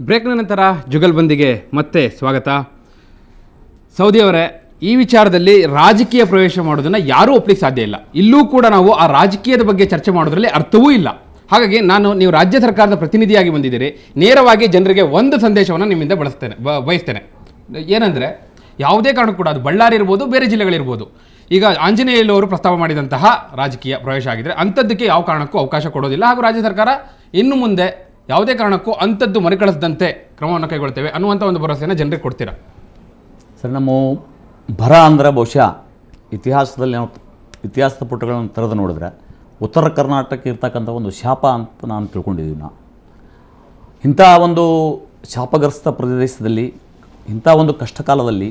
ಬ್ರೇಕ್ನ ನಂತರ ಜುಗಲ್ಬಂದಿಗೆ ಮತ್ತೆ ಸ್ವಾಗತ. ಸೌದಿ ಅವರೇ, ಈ ವಿಚಾರದಲ್ಲಿ ರಾಜಕೀಯ ಪ್ರವೇಶ ಮಾಡೋದನ್ನು ಯಾರೂ ಒಪ್ಪಲಿಕ್ಕೆ ಸಾಧ್ಯ ಇಲ್ಲ. ಇಲ್ಲೂ ಕೂಡ ನಾವು ಆ ರಾಜಕೀಯದ ಬಗ್ಗೆ ಚರ್ಚೆ ಮಾಡೋದ್ರಲ್ಲಿ ಅರ್ಥವೂ ಇಲ್ಲ. ಹಾಗಾಗಿ ನೀವು ರಾಜ್ಯ ಸರ್ಕಾರದ ಪ್ರತಿನಿಧಿಯಾಗಿ ಬಂದಿದ್ದೀರಿ, ನೇರವಾಗಿ ಜನರಿಗೆ ಒಂದು ಸಂದೇಶವನ್ನು ನಿಮ್ಮಿಂದ ಬಯಸ್ತೇನೆ. ಏನಂದರೆ, ಯಾವುದೇ ಕಾರಣಕ್ಕೂ ಕೂಡ ಅದು ಬಳ್ಳಾರಿ ಇರ್ಬೋದು, ಬೇರೆ ಜಿಲ್ಲೆಗಳಿರ್ಬೋದು, ಈಗ ಆಂಜನೇಯ ಅವರು ಪ್ರಸ್ತಾವ ಮಾಡಿದಂತಹ ರಾಜಕೀಯ ಪ್ರವೇಶ ಆಗಿದ್ರೆ ಅಂಥದ್ದಕ್ಕೆ ಯಾವ ಕಾರಣಕ್ಕೂ ಅವಕಾಶ ಕೊಡೋದಿಲ್ಲ. ಹಾಗೂ ರಾಜ್ಯ ಸರ್ಕಾರ ಇನ್ನು ಮುಂದೆ ಯಾವುದೇ ಕಾರಣಕ್ಕೂ ಅಂಥದ್ದು ಮರುಕಳಿಸದಂತೆ ಕ್ರಮವನ್ನು ಕೈಗೊಳ್ತೇವೆ ಅನ್ನುವಂಥ ಒಂದು ಭರವಸೆಯನ್ನು ಜನರಿಗೆ ಕೊಡ್ತೀರಾ? ಸರ್, ನಮ್ಮ ಬರ ಅಂದರೆ ಬಹುಶಃ ಇತಿಹಾಸದಲ್ಲಿ ನಾವು ಇತಿಹಾಸದ ಪುಟಗಳನ್ನು ತೆರೆದು ನೋಡಿದ್ರೆ ಉತ್ತರ ಕರ್ನಾಟಕಕ್ಕೆ ಇರ್ತಕ್ಕಂಥ ಒಂದು ಶಾಪ ಅಂತ ನಾನು ತಿಳ್ಕೊಂಡಿದ್ದೀವಿ. ಇಂಥ ಒಂದು ಶಾಪಗ್ರಸ್ತ ಪ್ರದೇಶದಲ್ಲಿ, ಇಂಥ ಒಂದು ಕಷ್ಟಕಾಲದಲ್ಲಿ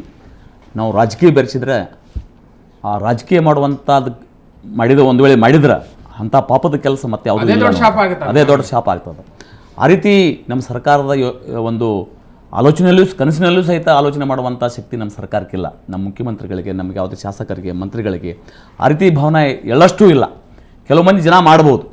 ನಾವು ರಾಜಕೀಯ ಬೆರೆಸಿದರೆ, ಆ ರಾಜಕೀಯ ಮಾಡುವಂಥದ್ದು ಒಂದು ವೇಳೆ ಮಾಡಿದ್ರೆ ಅಂಥ ಪಾಪದ ಕೆಲಸ ಮತ್ತೆ ಯಾವುದೇ ಅದೇ ದೊಡ್ಡ ಶಾಪ ಆಗ್ತದೆ. ಆ ರೀತಿ ನಮ್ಮ ಸರ್ಕಾರದ ಒಂದು ಆಲೋಚನೆಯಲ್ಲೂ ಕನಸಿನಲ್ಲೂ ಸಹಿತ ಆಲೋಚನೆ ಮಾಡುವಂಥ ಶಕ್ತಿ ನಮ್ಮ ಸರ್ಕಾರಕ್ಕಿಲ್ಲ. ನಮ್ಮ ಮುಖ್ಯಮಂತ್ರಿಗಳಿಗೆ, ನಮಗೆ ಯಾವುದೇ ಶಾಸಕರಿಗೆ, ಮಂತ್ರಿಗಳಿಗೆ ಆ ರೀತಿ ಭಾವನೆ ಎಳ್ಳಷ್ಟೂ ಇಲ್ಲ. ಕೆಲವು ಮಂದಿ ಜನ ಮಾಡ್ಬೋದು,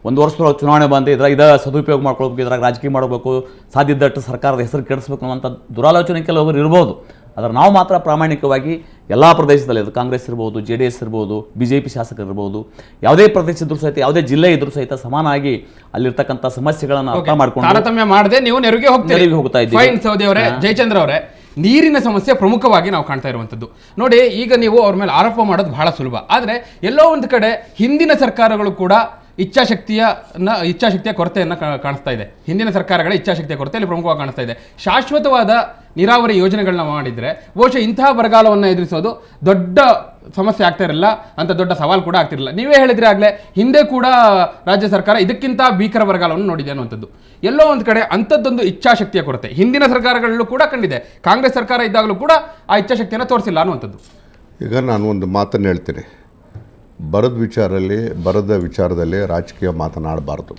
ಒಂದು ವರ್ಷದೊಳಗೆ ಚುನಾವಣೆ ಬಂದು ಇದ ಸದುಪಯೋಗ ಮಾಡ್ಕೊಳ್ಬೇಕು, ಇದ್ರಾಗ ರಾಜಕೀಯ ಮಾಡಬೇಕು, ಸಾಧ್ಯದಟ್ಟು ಸರ್ಕಾರದ ಹೆಸರು ಕೆಡಿಸ್ಬೇಕು ಅನ್ನುವಂಥ ದುರಾಲೋಚನೆ ಕೆಲವರು ಇರ್ಬೋದು. ಆದರೆ ನಾವು ಮಾತ್ರ ಪ್ರಾಮಾಣಿಕವಾಗಿ ಎಲ್ಲ ಪ್ರದೇಶದಲ್ಲಿ, ಅದು ಕಾಂಗ್ರೆಸ್ ಇರ್ಬೋದು, JDS ಇರ್ಬೋದು, BJP ಶಾಸಕರು ಇರ್ಬೋದು, ಯಾವುದೇ ಪ್ರದೇಶ ಇದ್ರೂ ಸಹಿತ, ಯಾವುದೇ ಜಿಲ್ಲೆ ಇದ್ರೂ ಸಹಿತ ಸಮಾನವಾಗಿ ಅಲ್ಲಿರ್ತಕ್ಕಂಥ ಸಮಸ್ಯೆಗಳನ್ನು ಅರ್ಥ ಮಾಡ್ಕೊಂಡು ತಾರತಮ್ಯ ಮಾಡದೆ ನೀವು ನೆರಿಗೆ ಹೋಗ್ತಾ ಇದ್ದೀವಿ. ಸೌದಿ ಅವರೇ, ಜಯಚಂದ್ರ ಅವರೇ, ನೀರಿನ ಸಮಸ್ಯೆ ಪ್ರಮುಖವಾಗಿ ನಾವು ಕಾಣ್ತಾ ಇರುವಂಥದ್ದು ನೋಡಿ. ಈಗ ನೀವು ಅವ್ರ ಮೇಲೆ ಆರೋಪ ಮಾಡೋದು ಬಹಳ ಸುಲಭ, ಆದರೆ ಎಲ್ಲೋ ಒಂದು ಕಡೆ ಹಿಂದಿನ ಸರ್ಕಾರಗಳು ಕೂಡ ಇಚ್ಛಾಶಕ್ತಿಯ ಕೊರತೆಯನ್ನು ಕಾಣಿಸ್ತಾ ಇದೆ. ಹಿಂದಿನ ಸರ್ಕಾರಗಳ ಇಚ್ಛಾಶಕ್ತಿಯ ಕೊರತೆಯಲ್ಲಿ ಪ್ರಮುಖವಾಗಿ ಕಾಣಿಸ್ತಾ ಇದೆ. ಶಾಶ್ವತವಾದ ನೀರಾವರಿ ಯೋಜನೆಗಳನ್ನ ಮಾಡಿದರೆ ಬಹುಶಃ ಇಂತಹ ಬರಗಾಲವನ್ನು ಎದುರಿಸೋದು ದೊಡ್ಡ ಸಮಸ್ಯೆ ಆಗ್ತಾ ಇರಲಿಲ್ಲ, ಅಂತ ದೊಡ್ಡ ಸವಾಲು ಕೂಡ ಆಗ್ತಿರಲಿಲ್ಲ. ನೀವೇ ಹೇಳಿದ್ರೆ ಆಗಲೇ, ಹಿಂದೆ ಕೂಡ ರಾಜ್ಯ ಸರ್ಕಾರ ಇದಕ್ಕಿಂತ ಭೀಕರ ಬರಗಾಲವನ್ನು ನೋಡಿದೆ ಅನ್ನುವಂಥದ್ದು. ಎಲ್ಲೋ ಒಂದು ಕಡೆ ಅಂಥದ್ದೊಂದು ಇಚ್ಛಾಶಕ್ತಿಯ ಕೊರತೆ ಹಿಂದಿನ ಸರ್ಕಾರಗಳಲ್ಲೂ ಕೂಡ ಕಂಡಿದೆ. ಕಾಂಗ್ರೆಸ್ ಸರ್ಕಾರ ಇದ್ದಾಗಲೂ ಕೂಡ ಆ ಇಚ್ಛಾಶಕ್ತಿಯನ್ನು ತೋರಿಸಿಲ್ಲ ಅನ್ನುವಂಥದ್ದು. ಈಗ ನಾನು ಒಂದು ಮಾತನ್ನು ಹೇಳ್ತೀನಿ, ಬರದ ವಿಚಾರದಲ್ಲಿ ರಾಜಕೀಯ ಮಾತನಾಡಬಾರ್ದು.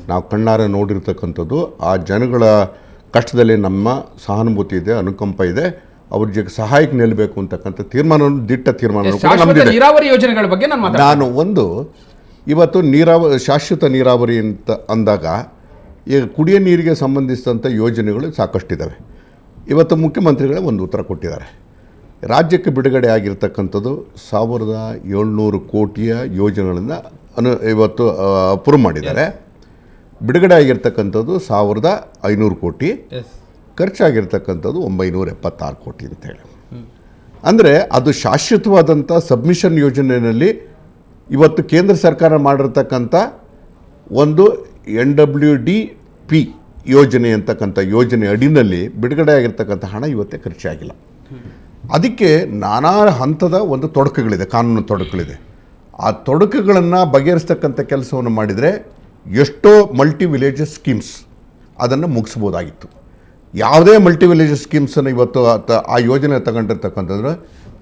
ನಾವು ಕಣ್ಣಾರೆ ನೋಡಿರ್ತಕ್ಕಂಥದ್ದು, ಆ ಜನಗಳ ಕಷ್ಟದಲ್ಲಿ ನಮ್ಮ ಸಹಾನುಭೂತಿ ಇದೆ, ಅನುಕಂಪ ಇದೆ, ಅವ್ರ ಸಹಾಯಕ್ಕೆ ನಿಲ್ಲಬೇಕು ಅಂತಕ್ಕಂಥ ದಿಟ್ಟ ತೀರ್ಮಾನ ನೀರಾವರಿ ಯೋಜನೆಗಳ ಬಗ್ಗೆ ನಾನು ಇವತ್ತು ಶಾಶ್ವತ ನೀರಾವರಿ ಅಂತ ಅಂದಾಗ ಈಗ ಕುಡಿಯೋ ನೀರಿಗೆ ಸಂಬಂಧಿಸಿದಂಥ ಯೋಜನೆಗಳು ಸಾಕಷ್ಟಿದ್ದಾವೆ. ಇವತ್ತು ಮುಖ್ಯಮಂತ್ರಿಗಳೇ ಒಂದು ಉತ್ತರ ಕೊಟ್ಟಿದ್ದಾರೆ. ರಾಜ್ಯಕ್ಕೆ ಬಿಡುಗಡೆ ಆಗಿರ್ತಕ್ಕಂಥದ್ದು 1700 ಕೋಟಿಯ ಯೋಜನೆಗಳನ್ನು ಇವತ್ತು ಅಪ್ರೂವ್ ಮಾಡಿದ್ದಾರೆ. ಬಿಡುಗಡೆ ಆಗಿರ್ತಕ್ಕಂಥದ್ದು 1500 ಕೋಟಿ, ಖರ್ಚಾಗಿರ್ತಕ್ಕಂಥದ್ದು 976 ಕೋಟಿ ಅಂತೇಳಿ. ಅಂದರೆ ಅದು ಶಾಶ್ವತವಾದಂಥ ಸಬ್ಮಿಷನ್ ಯೋಜನೆಯಲ್ಲಿ ಇವತ್ತು ಕೇಂದ್ರ ಸರ್ಕಾರ ಮಾಡಿರ್ತಕ್ಕಂಥ ಒಂದು NWDP ಯೋಜನೆ ಅಂತಕ್ಕಂಥ ಯೋಜನೆ ಅಡಿನಲ್ಲಿ ಬಿಡುಗಡೆ ಆಗಿರ್ತಕ್ಕಂಥ ಹಣ ಇವತ್ತೇ ಖರ್ಚಾಗಿಲ್ಲ. ಅದಕ್ಕೆ ನಾನಾ ಹಂತದ ಒಂದು ತೊಡಕುಗಳಿದೆ, ಕಾನೂನು ತೊಡಕುಗಳಿದೆ. ಆ ತೊಡಕುಗಳನ್ನು ಬಗೆಹರಿಸ್ತಕ್ಕಂಥ ಕೆಲಸವನ್ನು ಮಾಡಿದರೆ ಎಷ್ಟೋ ಮಲ್ಟಿ ವಿಲೇಜಸ್ ಸ್ಕೀಮ್ಸ್ ಅದನ್ನು ಮುಗಿಸ್ಬೋದಾಗಿತ್ತು. ಯಾವುದೇ ಮಲ್ಟಿ ವಿಲೇಜಸ್ ಸ್ಕೀಮ್ಸನ್ನು ಇವತ್ತು ಆ ಯೋಜನೆ ತಗೊಂಡಿರ್ತಕ್ಕಂಥದ್ರೆ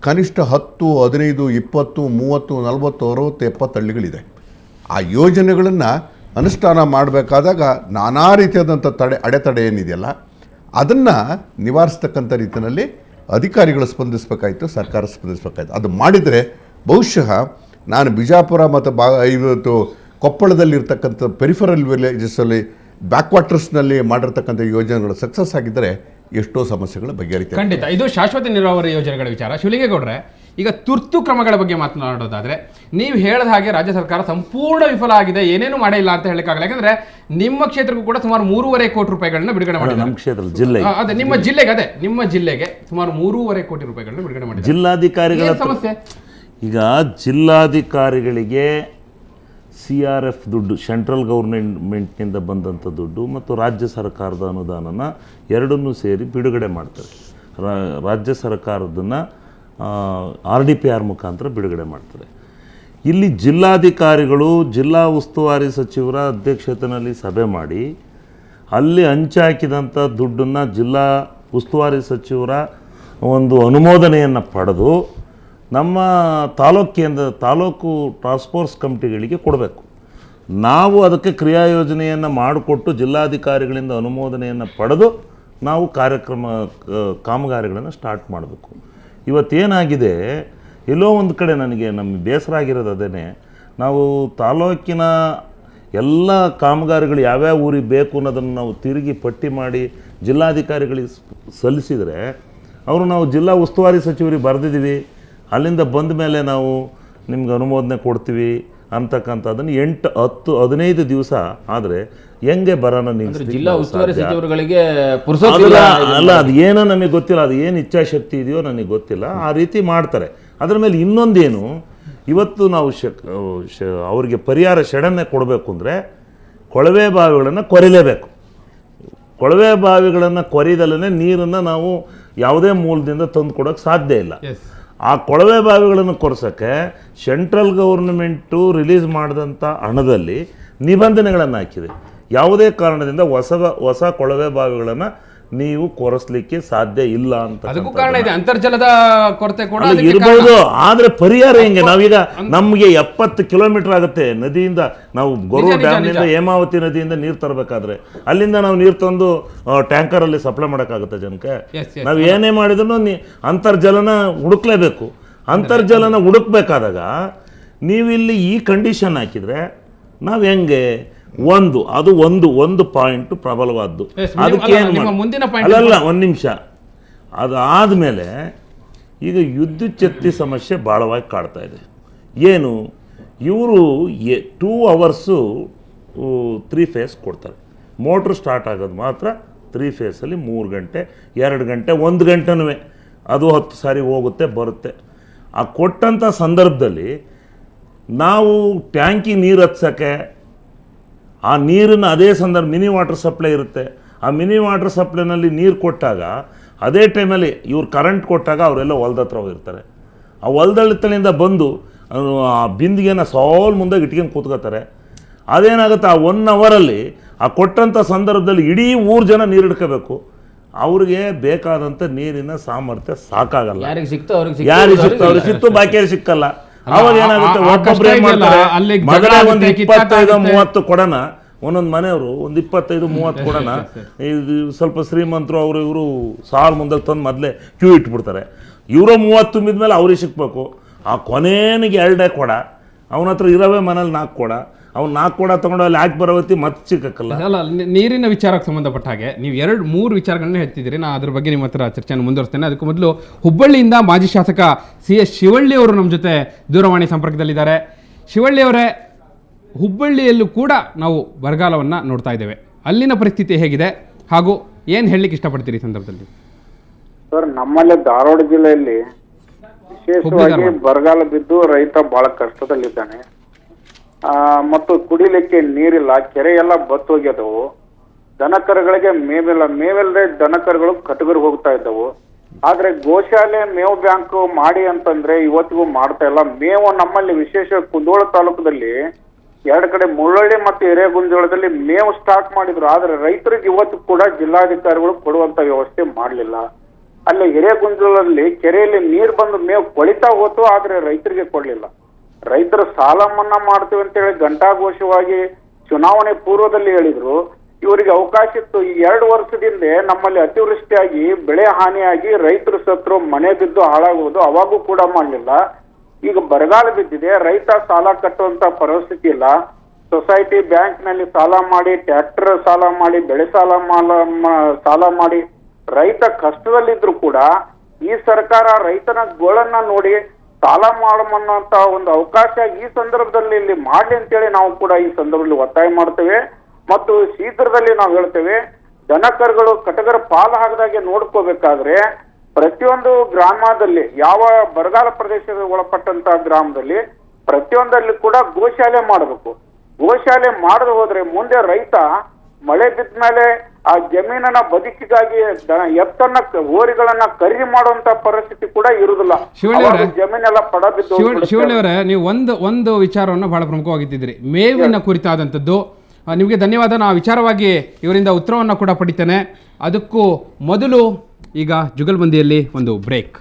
ಕನಿಷ್ಠ 10, 15, 20, 30, 40, 60, 70 ಹಳ್ಳಿಗಳಿದೆ. ಆ ಯೋಜನೆಗಳನ್ನು ಅನುಷ್ಠಾನ ಮಾಡಬೇಕಾದಾಗ ನಾನಾ ರೀತಿಯಾದಂಥ ಅಡೆತಡೆ ಏನಿದೆಯಲ್ಲ, ಅದನ್ನು ನಿವಾರಿಸ್ತಕ್ಕಂಥ ರೀತಿಯಲ್ಲಿ ಅಧಿಕಾರಿಗಳು ಸ್ಪಂದಿಸಬೇಕಾಯಿತು, ಸರ್ಕಾರ ಸ್ಪಂದಿಸಬೇಕಾಯಿತು. ಅದು ಮಾಡಿದರೆ ಬಹುಶಃ ನಾನು ಬಿಜಾಪುರ ಮತ್ತು ಇವತ್ತು ಕೊಪ್ಪಳದಲ್ಲಿರ್ತಕ್ಕಂಥ ಪೆರಿಫರಲ್ ವಿಲೇಜಸ್ಸಲ್ಲಿ, ಬ್ಯಾಕ್ವಾಟರ್ಸ್ನಲ್ಲಿ ಮಾಡಿರ್ತಕ್ಕಂಥ ಯೋಜನೆಗಳು ಸಕ್ಸಸ್ ಆಗಿದ್ದರೆ ಎಷ್ಟೋ ಸಮಸ್ಯೆಗಳು ಬಗೆಹರಿತವೆ. ಖಂಡಿತ. ಇದು ಶಾಶ್ವತ ನೀರಾವರಿ ಯೋಜನೆಗಳ ವಿಚಾರ. ಶಿವಲಿಂಗೇಗೌಡ್ರೆ, ಈಗ ತುರ್ತು ಕ್ರಮಗಳ ಬಗ್ಗೆ ಮಾತನಾಡೋದಾದರೆ, ನೀವು ಹೇಳಿದ ಹಾಗೆ ರಾಜ್ಯ ಸರ್ಕಾರ ಸಂಪೂರ್ಣ ವಿಫಲ ಆಗಿದೆ, ಏನೇನು ಮಾಡಿಲ್ಲ ಅಂತ ಹೇಳಕ್ಕಾಗಲ್ಲ. ಯಾಕಂದ್ರೆ ನಿಮ್ಮ ಕ್ಷೇತ್ರಕ್ಕೂ ಕೂಡ ಸುಮಾರು 3.5 ಕೋಟಿ ರೂಪಾಯಿಗಳನ್ನ ಬಿಡುಗಡೆ ಮಾಡಿದ್ದಾರೆ. ನಮ್ಮ ಕ್ಷೇತ್ರ ಜಿಲ್ಲೆ ನಿಮ್ಮ ಜಿಲ್ಲೆಗೆ ಸುಮಾರು 3.5 ಕೋಟಿ ರೂಪಾಯಿಗಳನ್ನ ಬಿಡುಗಡೆ ಮಾಡಿದ್ದಾರೆ. ಜಿಲ್ಲಾಧಿಕಾರಿಗಳ ಸಮಸ್ಯೆ ಈಗ ಜಿಲ್ಲಾಧಿಕಾರಿಗಳಿಗೆ CRF ದುಡ್ಡು, ಸೆಂಟ್ರಲ್ ಗೌರ್ಮೆಂಟ್ನಿಂದ ಬಂದಂಥ ದುಡ್ಡು ಮತ್ತು ರಾಜ್ಯ ಸರ್ಕಾರದ ಅನುದಾನನ ಎರಡನ್ನೂ ಸೇರಿ ಬಿಡುಗಡೆ ಮಾಡ್ತಾರೆ. ರಾಜ್ಯ ಸರ್ಕಾರದನ್ನು RDPR ಮುಖಾಂತರ ಬಿಡುಗಡೆ ಮಾಡ್ತಾರೆ. ಇಲ್ಲಿ ಜಿಲ್ಲಾಧಿಕಾರಿಗಳು ಜಿಲ್ಲಾ ಉಸ್ತುವಾರಿ ಸಚಿವರ ಅಧ್ಯಕ್ಷತೆಯಲ್ಲಿ ಸಭೆ ಮಾಡಿ ಅಲ್ಲಿ ಹಂಚಾಕಿದಂಥ ದುಡ್ಡನ್ನು ಜಿಲ್ಲಾ ಉಸ್ತುವಾರಿ ಸಚಿವರ ಒಂದು ಅನುಮೋದನೆಯನ್ನು ಪಡೆದು ನಮ್ಮ ತಾಲೂಕು ಟಾಸ್ಕ್ ಫೋರ್ಸ್ ಕಮಿಟಿಗಳಿಗೆ ಕೊಡಬೇಕು. ನಾವು ಅದಕ್ಕೆ ಕ್ರಿಯಾಯೋಜನೆಯನ್ನು ಮಾಡಿಕೊಟ್ಟು ಜಿಲ್ಲಾಧಿಕಾರಿಗಳಿಂದ ಅನುಮೋದನೆಯನ್ನು ಪಡೆದು ನಾವು ಕಾಮಗಾರಿಗಳನ್ನು ಸ್ಟಾರ್ಟ್ ಮಾಡಬೇಕು. ಇವತ್ತೇನಾಗಿದೆ, ಎಲ್ಲೋ ಒಂದು ಕಡೆ ನಮಗೆ ಬೇಸರ ಆಗಿರೋದು ಅದೇ, ನಾವು ತಾಲೂಕಿನ ಎಲ್ಲ ಕಾಮಗಾರಿಗಳು ಯಾವ್ಯಾವ ಊರಿಗೆ ಬೇಕು ಅನ್ನೋದನ್ನು ನಾವು ತಿರುಗಿ ಪಟ್ಟಿ ಮಾಡಿ ಜಿಲ್ಲಾಧಿಕಾರಿಗಳಿಗೆ ಸಲ್ಲಿಸಿದರೆ ಅವರು ನಾವು ಜಿಲ್ಲಾ ಉಸ್ತುವಾರಿ ಸಚಿವರಿಗೆ ಬರೆದಿದ್ದೀವಿ, ಅಲ್ಲಿಂದ ಬಂದ ಮೇಲೆ ನಾವು ನಿಮ್ಗೆ ಅನುಮೋದನೆ ಕೊಡ್ತೀವಿ ಅಂತಕ್ಕಂಥದ್ದನ್ನು 8, 10, 15 ದಿವಸ ಆದರೆ ಹೆಂಗೆ ಬರೋಣ ಜಿಲ್ಲಾ ಉಸ್ತುವಾರಿ ಸಚಿವರುಗಳಿಗೆ ಅಲ್ಲ, ಅದು ಏನೋ ನಮಗೆ ಗೊತ್ತಿಲ್ಲ, ಅದು ಏನು ಇಚ್ಛಾಶಕ್ತಿ ಇದೆಯೋ ನನಗೆ ಗೊತ್ತಿಲ್ಲ, ಆ ರೀತಿ ಮಾಡ್ತಾರೆ. ಅದರ ಮೇಲೆ ಇನ್ನೊಂದೇನು, ಇವತ್ತು ನಾವು ಅವರಿಗೆ ಪರಿಹಾರ ಷಡನ್ನೇ ಕೊಡಬೇಕು ಅಂದರೆ ಕೊಳವೆ ಬಾವಿಗಳನ್ನು ಕೊರಿಲೇಬೇಕು. ಕೊಳವೆ ಬಾವಿಗಳನ್ನು ಕೊರಿದಲ್ಲೇ ನೀರನ್ನು ನಾವು ಯಾವುದೇ ಮೂಲದಿಂದ ತಂದು ಕೊಡೋಕ್ಕೆ ಸಾಧ್ಯ ಇಲ್ಲ. ಆ ಕೊಳವೆ ಬಾವಿಗಳನ್ನು ಕೊರೆಸೋಕ್ಕೆ ಸೆಂಟ್ರಲ್ ಗೌರ್ಮೆಂಟು ರಿಲೀಸ್ ಮಾಡಿದಂಥ ಹಣದಲ್ಲಿ ನಿಬಂಧನೆಗಳನ್ನು ಹಾಕಿದೆ. ಯಾವುದೇ ಕಾರಣದಿಂದ ಹೊಸ ಕೊಳವೆ ಬಾವಿಗಳನ್ನು ನೀವು ಕೊರೆಸಲಿಕ್ಕೆ ಸಾಧ್ಯ ಇಲ್ಲ ಅಂತ. ಅದಕ್ಕೂ ಕಾರಣ ಇದೆ, ಅಂತರ್ಜಲದ ಕೊರತೆ ಕೂಡ ಇರ್ಬೋದು. ಆದ್ರೆ ಪರಿಹಾರ ಹೆಂಗೆ? ನಾವೀಗ ನಮಗೆ 70 ಕಿಲೋಮೀಟರ್ ಆಗುತ್ತೆ ನದಿಯಿಂದ, ನಾವು ಗೊರೂರು ಡ್ಯಾಮ್ನಿಂದ ಹೇಮಾವತಿ ನದಿಯಿಂದ ನೀರು ತರಬೇಕಾದ್ರೆ ಅಲ್ಲಿಂದ ನಾವು ನೀರು ತಂದು ಟ್ಯಾಂಕರಲ್ಲಿ ಸಪ್ಲೈ ಮಾಡೋಕ್ಕಾಗುತ್ತೆ ಜನಕ್ಕೆ? ನಾವು ಏನೇ ಮಾಡಿದ್ರು ಅಂತರ್ಜಲನ ಹುಡುಕ್ಲೇಬೇಕು. ಅಂತರ್ಜಲನ ಹುಡುಕ್ಬೇಕಾದಾಗ ನೀವು ಇಲ್ಲಿ ಈ ಕಂಡೀಷನ್ ಹಾಕಿದ್ರೆ ನಾವು ಹೆಂಗೆ? ಒಂದು ಪಾಯಿಂಟ್ ಪ್ರಬಲವಾದ್ದು. ಅಲ್ಲ, ಒಂದು ನಿಮಿಷ. ಅದಾದಮೇಲೆ ಈಗ ವಿದ್ಯುತ್ ಶಕ್ತಿ ಸಮಸ್ಯೆ ಭಾಳವಾಗಿ ಕಾಡ್ತಾ ಇದೆ. ಏನು, ಇವರು 2 ಅವರ್ಸು 3 ಫೇಸ್ ಕೊಡ್ತಾರೆ. ಮೋಟ್ರ್ ಸ್ಟಾರ್ಟ್ ಆಗೋದು ಮಾತ್ರ 3 ಫೇಸಲ್ಲಿ 3 ಗಂಟೆ, 2 ಗಂಟೆ, 1 ಗಂಟೆನೂ ಅದು 10 ಸಾರಿ ಹೋಗುತ್ತೆ ಬರುತ್ತೆ. ಆ ಕೊಟ್ಟಂಥ ಸಂದರ್ಭದಲ್ಲಿ ನಾವು ಟ್ಯಾಂಕಿ ನೀರು ಹತ್ಸೋಕ್ಕೆ ಆ ನೀರನ್ನು ಅದೇ ಸಂದರ್ಭ ಮಿನಿ ವಾಟರ್ ಸಪ್ಲೈ ಇರುತ್ತೆ. ಆ ಮಿನಿ ವಾಟರ್ ಸಪ್ಲೈನಲ್ಲಿ ನೀರು ಕೊಟ್ಟಾಗ ಅದೇ ಟೈಮಲ್ಲಿ ಇವ್ರು ಕರೆಂಟ್ ಕೊಟ್ಟಾಗ ಅವರೆಲ್ಲ ಹೊಲ್ದ ಹತ್ರ ಹೋಗಿರ್ತಾರೆ. ಆ ಹೊಲ್ದಳಿತಲಿಂದ ಬಂದು ಆ ಬಿಂದಿಗೆನ ಸಾಲ್ ಮುಂದೆ ಇಟ್ಕೊಂಡು ಕೂತ್ಕೋತಾರೆ. ಅದೇನಾಗುತ್ತೆ, ಆ 1 ಅವರಲ್ಲಿ ಆ ಕೊಟ್ಟಂಥ ಸಂದರ್ಭದಲ್ಲಿ ಇಡೀ ಊರು ಜನ ನೀರು ಹಿಡ್ಕೋಬೇಕು. ಅವ್ರಿಗೆ ಬೇಕಾದಂಥ ನೀರಿನ ಸಾಮರ್ಥ್ಯ ಸಾಕಾಗಲ್ಲ. ಯಾರಿಗೆ ಸಿಕ್ತು ಅವ್ರಿಗೆ ಸಿಕ್ತು, ಬಾಕಿಯವ್ರಿಗೆ ಸಿಕ್ಕಲ್ಲ. ಅವಾಗ ಏನಾಗುತ್ತೆ, ಒಬ್ಬೊಬ್ರು ಏನ್ ಮಾಡ್ತಾರೆ, ಮಗನೇ ಒಂದು 25-30 ಕೊಡೋಣ, ಒಂದೊಂದು ಮನೆಯವರು ಒಂದು 25-30 ಕೊಡೋಣ, ಇದು ಸ್ವಲ್ಪ ಶ್ರೀಮಂತರು ಅವರು ಇವರು ಸಾಲ್ ಮುಂದೆ ತಂದು ಮೊದಲೇ ಕ್ಯೂ ಇಟ್ಬಿಡ್ತಾರೆ. ಇವರು 30 ತುಂಬಿದ ಮೇಲೆ ಅವ್ರಿಗೆ ಸಿಕ್ಬೇಕು. ಆ ಕೊನೆನಿಗೆ 2 ಕೊಡ, ಅವನ ಹತ್ರ ಇರೋವೇ ಮನೇಲಿ 4 ಕೊಡ, ಅವ್ನು 4 ಕೊಡ ತೊಗೊಂಡು ಅಲ್ಲಿ ಹಾಕಿ ಬರೋವತ್ತಿ ಮತ್ತೆ ಸಿಕ್ಕಲ್ಲ. ಅಲ್ಲ, ನೀರಿನ ವಿಚಾರಕ್ಕೆ ಸಂಬಂಧಪಟ್ಟ ಹಾಗೆ ನೀವು 2-3 ವಿಚಾರಗಳನ್ನ ಹೇಳ್ತಿದ್ದೀರಿ. ನಾನು ಅದ್ರ ಬಗ್ಗೆ ನಿಮ್ಮ ಹತ್ರ ಚರ್ಚೆಯನ್ನು ಮುಂದುವರಿಸ್ತೇನೆ. ಅದಕ್ಕೂ ಮೊದಲು ಹುಬ್ಬಳ್ಳಿಯಿಂದ ಮಾಜಿ ಶಾಸಕ CS ಶಿವಳ್ಳಿ ಅವರು ನಮ್ಮ ಜೊತೆ ದೂರವಾಣಿ ಸಂಪರ್ಕದಲ್ಲಿದ್ದಾರೆ. ಶಿವಳ್ಳಿ ಅವರೇ, ಹುಬ್ಬಳ್ಳಿಯಲ್ಲೂ ಕೂಡ ನಾವು ಬರಗಾಲವನ್ನು ನೋಡ್ತಾ ಇದ್ದೇವೆ. ಅಲ್ಲಿನ ಪರಿಸ್ಥಿತಿ ಹೇಗಿದೆ ಹಾಗೂ ಏನು ಹೇಳಲಿಕ್ಕೆ ಇಷ್ಟಪಡ್ತೀರಿ ಈ ಸಂದರ್ಭದಲ್ಲಿ? ಸರ್, ನಮ್ಮಲ್ಲಿ ಧಾರವಾಡ ಜಿಲ್ಲೆಯಲ್ಲಿ ವಿಶೇಷವಾಗಿ ಬರಗಾಲ ಬಿದ್ದು ರೈತ ಬಹಳ ಕಷ್ಟದಲ್ಲಿದ್ದಾನೆ. ಮತ್ತು ಕುಡಿಲಿಕ್ಕೆ ನೀರಿಲ್ಲ, ಕೆರೆ ಎಲ್ಲ ಬತ್ತೋಗ್ಯದವು. ದನಕರುಗಳಿಗೆ ಮೇವಿಲ್ಲದೆ ದನಕರುಗಳು ಕಟಗರು ಹೋಗ್ತಾ ಇದ್ದವು. ಆದ್ರೆ ಗೋಶಾಲೆ ಮೇವು ಬ್ಯಾಂಕ್ ಮಾಡಿ ಅಂತಂದ್ರೆ ಇವತ್ತಿಗೂ ಮಾಡ್ತಾ ಇಲ್ಲ. ಮೇವು ನಮ್ಮಲ್ಲಿ ವಿಶೇಷ ಕುಂದಗೋಳ ತಾಲೂಕದಲ್ಲಿ 2 ಕಡೆ ಮುಳ್ಳಳ್ಳಿ ಮತ್ತು ಹಿರೇಗುಂಜೋಳದಲ್ಲಿ ಮೇವು ಸ್ಟಾಕ್ ಮಾಡಿದ್ರು. ಆದ್ರೆ ರೈತರಿಗೆ ಇವತ್ತು ಕೂಡ ಜಿಲ್ಲಾಧಿಕಾರಿಗಳು ಕೊಡುವಂತ ವ್ಯವಸ್ಥೆ ಮಾಡಲಿಲ್ಲ. ಅಲ್ಲಿ ಹಿರೇಗುಂಜೋಳದಲ್ಲಿ ಕೆರೆಯಲ್ಲಿ ನೀರು ಬಂದು ಮೇವು ಕೊಳಿತಾ ಹೋತು, ಆದ್ರೆ ರೈತರಿಗೆ ಕೊಡ್ಲಿಲ್ಲ. ರೈತರು ಸಾಲ ಮನ್ನಾ ಮಾಡ್ತೀವಿ ಅಂತೇಳಿ ಘಂಟಾಘೋಷವಾಗಿ ಚುನಾವಣೆ ಪೂರ್ವದಲ್ಲಿ ಹೇಳಿದ್ರು. ಇವರಿಗೆ ಅವಕಾಶ ಇತ್ತು. ಈ 2 ವರ್ಷದಿಂದ ನಮ್ಮಲ್ಲಿ ಅತಿವೃಷ್ಟಿಯಾಗಿ ಬೆಳೆ ಹಾನಿಯಾಗಿ ರೈತರು ಸತ್ರು, ಮನೆ ಬಿದ್ದು ಹಾಳಾಗುವುದು, ಅವಾಗೂ ಕೂಡ ಮಾಡಲಿಲ್ಲ. ಈಗ ಬರಗಾಲ ಬಿದ್ದಿದೆ, ರೈತ ಸಾಲ ಕಟ್ಟುವಂತ ಪರಿಸ್ಥಿತಿ ಇಲ್ಲ. ಸೊಸೈಟಿ ಬ್ಯಾಂಕ್ನಲ್ಲಿ ಸಾಲ ಮಾಡಿ, ಟ್ರ್ಯಾಕ್ಟರ್ ಸಾಲ ಮಾಡಿ, ಬೆಳೆ ಸಾಲ ಮಾಡಿ ರೈತ ಕಷ್ಟದಲ್ಲಿದ್ರು ಕೂಡ ಈ ಸರ್ಕಾರ ರೈತನ ಗೋಳನ್ನ ನೋಡಿ ಸಾಲ ಮಾಡಮನ್ನೋಂತ ಒಂದು ಅವಕಾಶ ಈ ಸಂದರ್ಭದಲ್ಲಿ ಇಲ್ಲಿ ಮಾಡ್ಲಿ ಅಂತೇಳಿ ನಾವು ಕೂಡ ಈ ಸಂದರ್ಭದಲ್ಲಿ ಒತ್ತಾಯ ಮಾಡ್ತೇವೆ. ಮತ್ತು ಶೀಘ್ರದಲ್ಲಿ ನಾವು ಹೇಳ್ತೇವೆ, ದನಕರುಗಳು ಕಟಗರ ಪಾಲು ಹಾಕದಾಗೆ ನೋಡ್ಕೋಬೇಕಾದ್ರೆ ಪ್ರತಿಯೊಂದು ಗ್ರಾಮದಲ್ಲಿ, ಯಾವ ಬರಗಾಲ ಪ್ರದೇಶದ ಒಳಪಟ್ಟಂತ ಗ್ರಾಮದಲ್ಲಿ ಪ್ರತಿಯೊಂದಲ್ಲಿ ಕೂಡ ಗೋಶಾಲೆ ಮಾಡಬೇಕು. ಗೋಶಾಲೆ ಮಾಡದೆ ಹೋದ್ರೆ ಮುಂದೆ ರೈತ ಮಳೆ ಬಿದ್ದ ಮೇಲೆ ಆ ಜಮೀನನ್ನ ಬದುಕಿಗಾಗಿ ಎತ್ತನ್ನ ಹೋರಿಗಳನ್ನ ಖರೀದಿ ಮಾಡುವಂತ ಪರಿಸ್ಥಿತಿ ಕೂಡ ಇರುವುದಿಲ್ಲ. ಜಮೀನೆಲ್ಲ ಪಡ ಬಿದ್ದು. ಶಿವಳ್ಳಿ ಅವರೇ, ನೀವು ಒಂದು ವಿಚಾರವನ್ನು ಬಹಳ ಪ್ರಮುಖವಾಗಿದ್ದಿದ್ರಿ, ಮೇವಿನ ಕುರಿತಾದಂಥದ್ದು. ನಿಮಗೆ ಧನ್ಯವಾದ. ನಾನು ವಿಚಾರವಾಗಿ ಇವರಿಂದ ಉತ್ತರವನ್ನು ಕೂಡ ಪಡಿತೇನೆ. ಅದಕ್ಕೂ ಮೊದಲು ಈಗ ಜುಗಲ್ಬಂದಿಯಲ್ಲಿ ಒಂದು ಬ್ರೇಕ್.